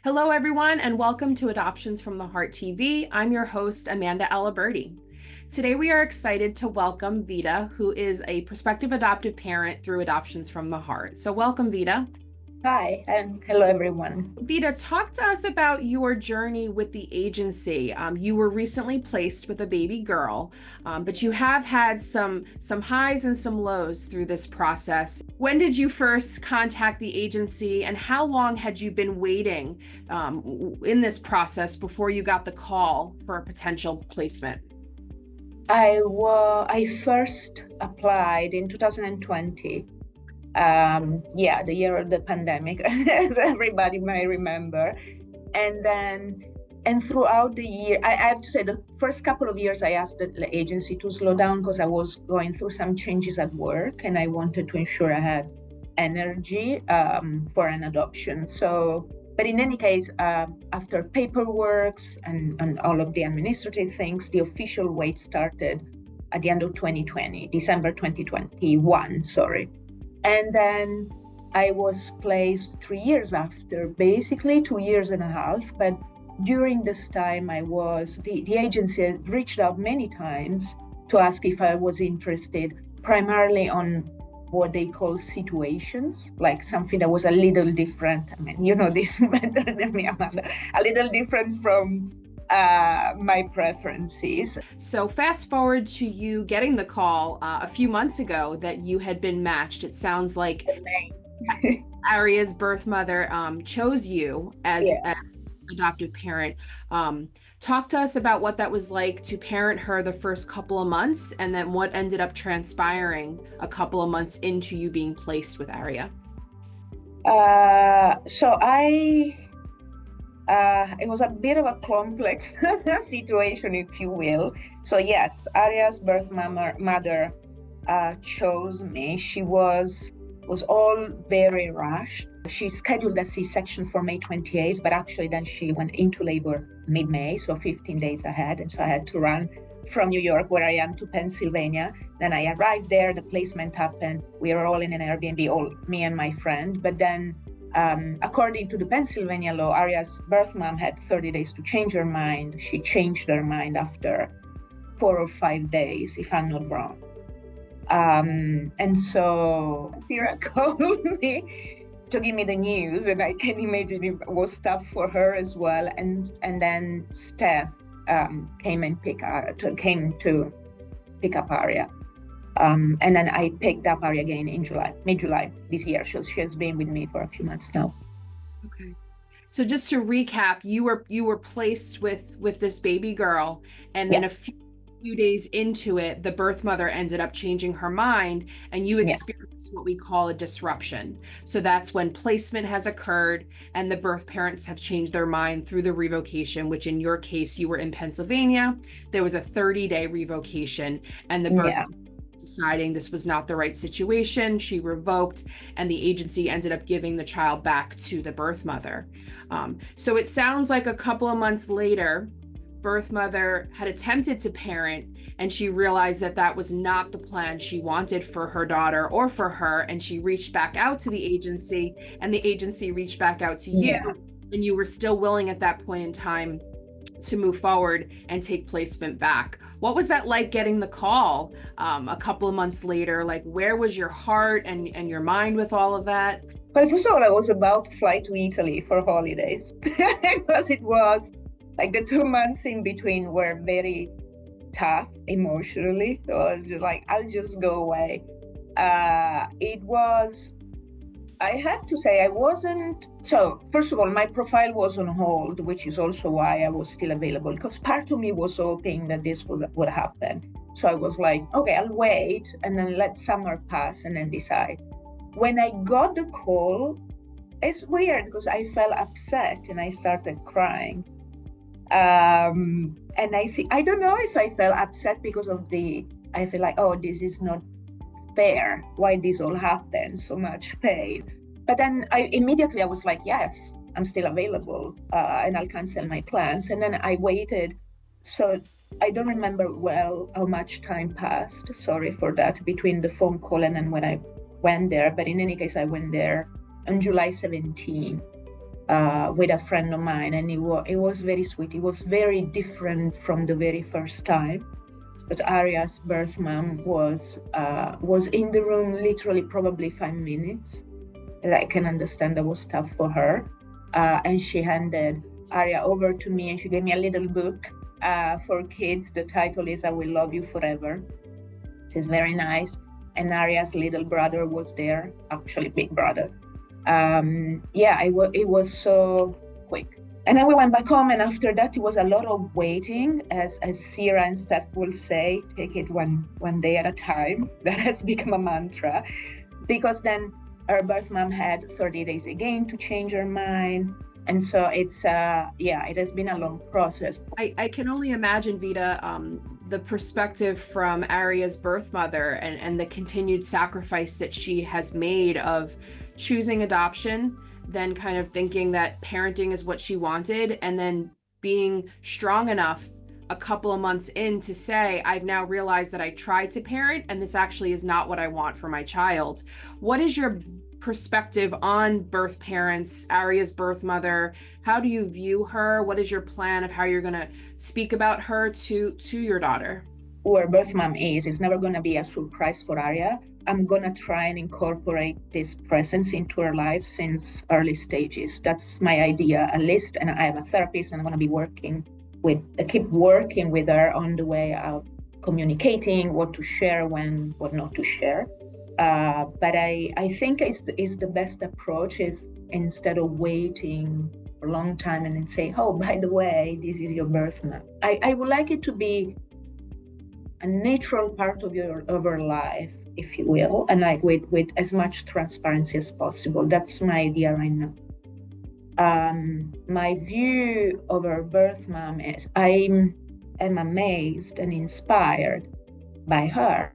Hello, everyone, and welcome to Adoptions from the Heart TV. I'm your host, Amanda Aliberti. Today, we are excited to welcome Vita, who is a prospective adoptive parent through Adoptions from the Heart. So welcome, Vita. Hi, and hello, everyone. Vita, talk to us about your journey with the agency. You were recently placed with a baby girl, but you have had some highs and some lows through this process. When did you first contact the agency, and how long had you been waiting in this process before you got the call for a potential placement? I first applied in 2020. The year of the pandemic, as everybody may remember. And throughout the year, I have to say the first couple of years I asked the agency to slow down because I was going through some changes at work and I wanted to ensure I had energy for an adoption. But in any case, after paperwork and all of the administrative things, the official wait started at the end of 2020, December 2021, sorry. And then I was placed 3 years after, basically 2 years and a half. But during this time, the agency had reached out many times to ask if I was interested, primarily on what they call situations, like something that was a little different. I mean, you know this better than me, Amanda, a little different from my preferences. So fast forward to you getting the call a few months ago that you had been matched. It sounds like Aria's birth mother chose you as adoptive parent. Talk to us about what that was like to parent her the first couple of months, and then what ended up transpiring a couple of months into you being placed with Aria. It was a bit of a complex situation, if you will. So yes, Aria's birth mother chose me. She was all very rushed. She scheduled a C-section for May 28th, but actually then she went into labor mid-May, so 15 days ahead. And so I had to run from New York, where I am, to Pennsylvania. Then I arrived there, the placement happened. We were all in an Airbnb, all me and my friend. But then according to the Pennsylvania law, Aria's birth mom had 30 days to change her mind. She changed her mind after 4 or 5 days, if I'm not wrong. And so Sarah called me to give me the news, and I can imagine it was tough for her as well. And then Steph came to pick up Aria. And then I picked up Aria again in mid-July this year. She has been with me for a few months now. Okay. So just to recap, you were placed with this baby girl, and then a few days into it, the birth mother ended up changing her mind, and you experienced what we call a disruption. So that's when placement has occurred and the birth parents have changed their mind through the revocation, which in your case, you were in Pennsylvania. There was a 30-day revocation, and the birth deciding this was not the right situation, she revoked, and the agency ended up giving the child back to the birth mother. So it sounds like a couple of months later, birth mother had attempted to parent, and she realized that that was not the plan she wanted for her daughter or for her, and she reached back out to the agency, and the agency reached back out to you, and you were still willing at that point in time to move forward and take placement back. What was that like, getting the call a couple of months later? Like, where was your heart and your mind with all of that? Well, first of all, I was about to fly to Italy for holidays because it was like the 2 months in between were very tough emotionally. So I was just like, I'll just go away. I have to say, so first of all, my profile was on hold, which is also why I was still available, because part of me was hoping that this would happen. So I was like, okay, I'll wait and then let summer pass and then decide. When I got the call, it's weird because I felt upset and I started crying. And I don't know if I felt upset because I feel like, oh, this is not fair. Why this all happened? So much pain. But then I was like, yes, I'm still available, and I'll cancel my plans. And then I waited. So I don't remember well how much time passed. Sorry for that, between the phone call and then when I went there. But in any case, I went there on July 17. with a friend of mine, and it was very sweet. It was very different from the very first time, because Aria's birth mom was in the room literally probably 5 minutes. And I can understand that was tough for her, and she handed Aria over to me, and she gave me a little book for kids. The title is "I Will Love You Forever." It's very nice. And Aria's little brother was there, actually big brother. It was so quick. And then we went back home, and after that, it was a lot of waiting, as Sierra and Steph will say, take it one day at a time. That has become a mantra, because then her birth mom had 30 days again to change her mind. And so it's, it has been a long process. I can only imagine, Vita, the perspective from Aria's birth mother and the continued sacrifice that she has made of choosing adoption, then kind of thinking that parenting is what she wanted, and then being strong enough a couple of months in to say, I've now realized that I tried to parent and this actually is not what I want for my child. What is your perspective on birth parents, Aria's birth mother? How do you view her? What is your plan of how you're going to speak about her to your daughter? Who her birth mom is never going to be a surprise for Aria. I'm going to try and incorporate this presence into her life since early stages. That's my idea, at least. And I have a therapist, and I'm going to be keep working with her on the way of communicating, what to share when, what not to share. But I think it's the best approach, if instead of waiting for a long time and then say, oh, by the way, this is your birth mom. I would like it to be a natural part of her life, if you will, and like with as much transparency as possible. That's my idea right now. My view of her birth mom is I am amazed and inspired by her,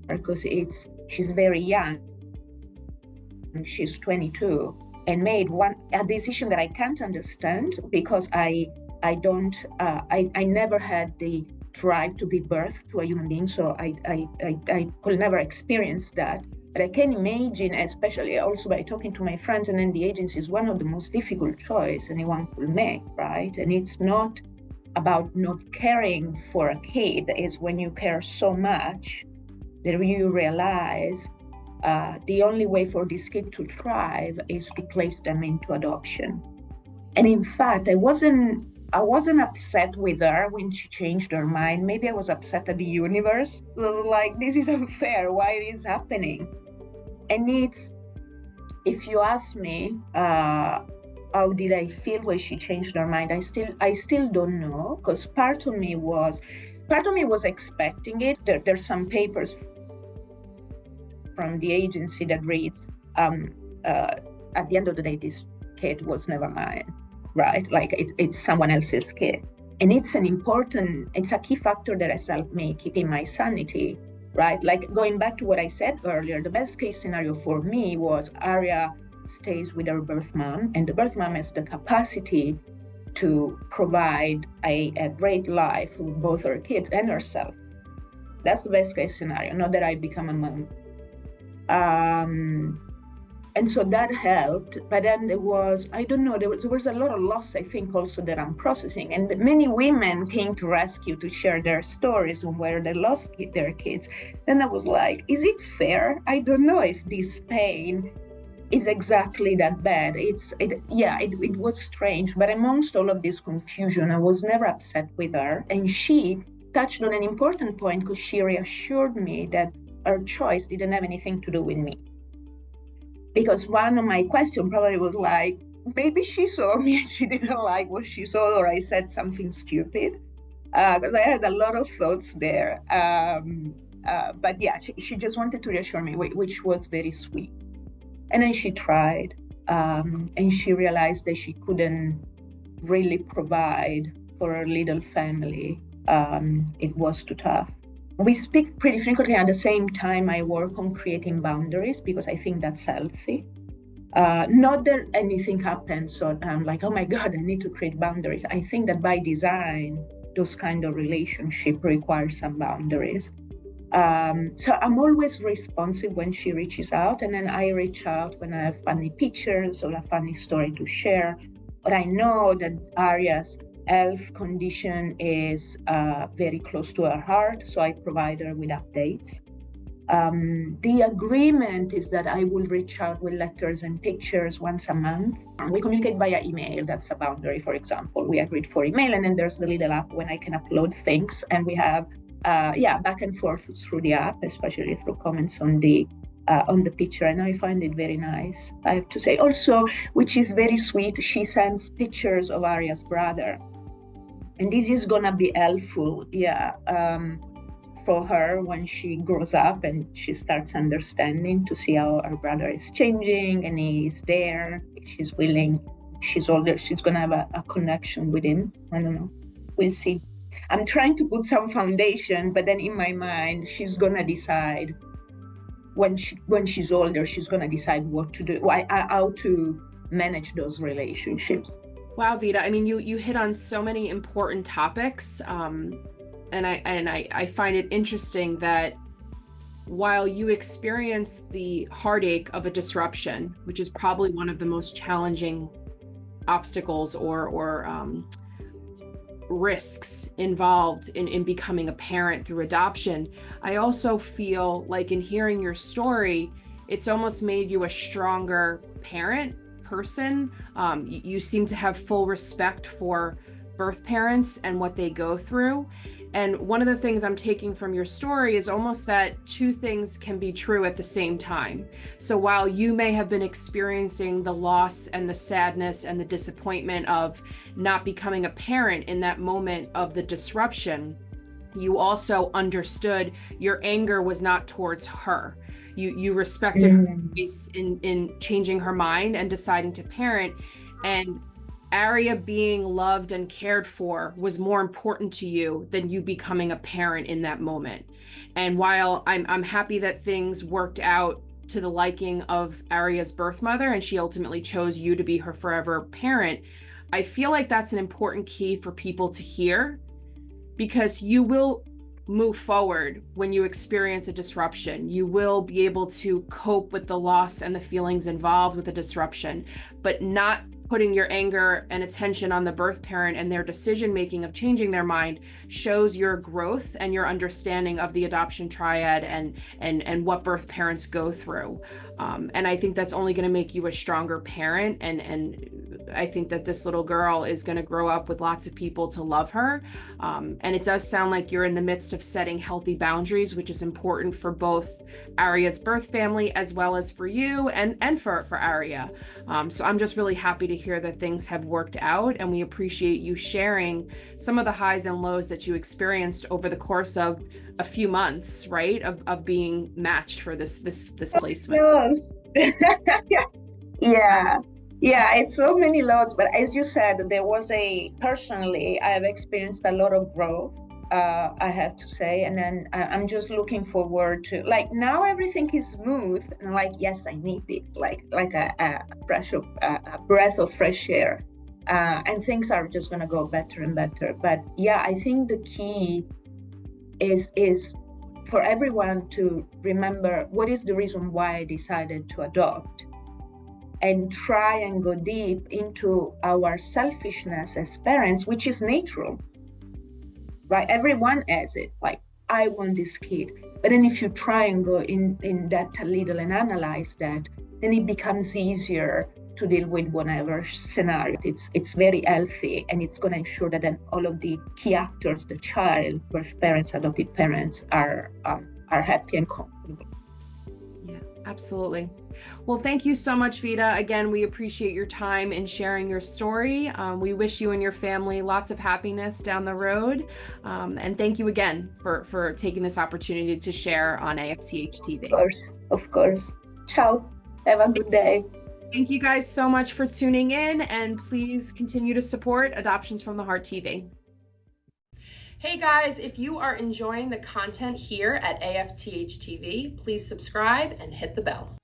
because she's very young. She's 22 and made a decision that I can't understand, because I never had the drive to give birth to a human being, so I could never experience that. But I can imagine, especially also by talking to my friends and in the agency, is one of the most difficult choices anyone could make, right? And it's not about not caring for a kid. It's when you care so much that you realize the only way for this kid to thrive is to place them into adoption. And in fact, I wasn't upset with her when she changed her mind. Maybe I was upset at the universe, like, this is unfair, why it is happening? And if you ask me, how did I feel when she changed her mind, I still don't know, because part of me was expecting it. There's some papers from the agency that reads, at the end of the day, this kid was never mine, right? Like it's someone else's kid. And it's a key factor that has helped me keeping my sanity, right? Like going back to what I said earlier, the best case scenario for me was Aria stays with her birth mom, and the birth mom has the capacity to provide a great life for both her kids and herself. That's the best case scenario, not that I become a mom. And so that helped. But then there was a lot of loss, I think, also that I'm processing. And many women came to rescue to share their stories on where they lost their kids. Then I was like, is it fair? I don't know if this pain is exactly that bad. It was strange. But amongst all of this confusion, I was never upset with her. And she touched on an important point, because she reassured me that her choice didn't have anything to do with me. Because one of my questions probably was like, maybe she saw me and she didn't like what she saw, or I said something stupid, because I had a lot of thoughts there. But yeah, she just wanted to reassure me, which was very sweet. And then she tried, and she realized that she couldn't really provide for her little family. It was too tough. We speak pretty frequently. At the same time, I work on creating boundaries, because I think that's healthy. Not that anything happens, so I'm like, oh my God, I need to create boundaries. I think that by design, those kind of relationships require some boundaries. So I'm always responsive when she reaches out, and then I reach out when I have funny pictures or a funny story to share. But I know that Aria's health condition is very close to her heart, so I provide her with updates. The agreement is that I will reach out with letters and pictures once a month. We communicate via email. That's a boundary, for example. We agreed for email, and then there's the little app when I can upload things, and we have back and forth through the app, especially through comments on the picture, and I find it very nice, I have to say. Also, which is very sweet, she sends pictures of Aria's brother, and this is gonna be helpful, for her when she grows up and she starts understanding, to see how her brother is changing and he's there, she's willing, she's older, she's gonna have a connection with him. I don't know, we'll see. I'm trying to put some foundation, but then in my mind, she's gonna decide when she's older, she's gonna decide what to do, how to manage those relationships. Wow, Vita. I mean, you hit on so many important topics, and I find it interesting that while you experience the heartache of a disruption, which is probably one of the most challenging obstacles or risks involved in becoming a parent through adoption, I also feel like in hearing your story, it's almost made you a stronger person. You seem to have full respect for birth parents and what they go through. And one of the things I'm taking from your story is almost that two things can be true at the same time. So while you may have been experiencing the loss and the sadness and the disappointment of not becoming a parent in that moment of the disruption, you also understood your anger was not towards her. You respected her choice in changing her mind and deciding to parent, and Aria being loved and cared for was more important to you than you becoming a parent in that moment. And while I'm happy that things worked out to the liking of Aria's birth mother and she ultimately chose you to be her forever parent, I feel like that's an important key for people to hear, because you will move forward when you experience a disruption. You will be able to cope with the loss and the feelings involved with the disruption, but not putting your anger and attention on the birth parent and their decision making of changing their mind shows your growth and your understanding of the adoption triad and what birth parents go through. And I think that's only going to make you a stronger parent. And I think that this little girl is going to grow up with lots of people to love her. And it does sound like you're in the midst of setting healthy boundaries, which is important for both Aria's birth family as well as for you and for Aria. So I'm just really happy to hear that things have worked out, and we appreciate you sharing some of the highs and lows that you experienced over the course of a few months, right? Of being matched for this placement. Yeah, it's so many lows, but as you said, personally, I have experienced a lot of growth, I have to say, and then I'm just looking forward to, like, now everything is smooth, and like, yes, I need it, like a breath of fresh air, and things are just gonna go better and better. But yeah, I think the key is for everyone to remember what is the reason why I decided to adopt, and try and go deep into our selfishness as parents, which is natural, right? Everyone has it, like, I want this kid. But then if you try and go in depth a little and analyze that, then it becomes easier to deal with whatever scenario. It's very healthy, and it's going to ensure that then all of the key actors, the child, birth parents, adopted parents, are happy and comfortable. Yeah, absolutely. Well, thank you so much, Vita. Again, we appreciate your time in sharing your story. We wish you and your family lots of happiness down the road. And thank you again for taking this opportunity to share on AFTHtv. Of course. Ciao. Have a good day. Thank you guys so much for tuning in, and please continue to support Adoptions from the Heart TV. Hey guys, if you are enjoying the content here at AFTHtv, please subscribe and hit the bell.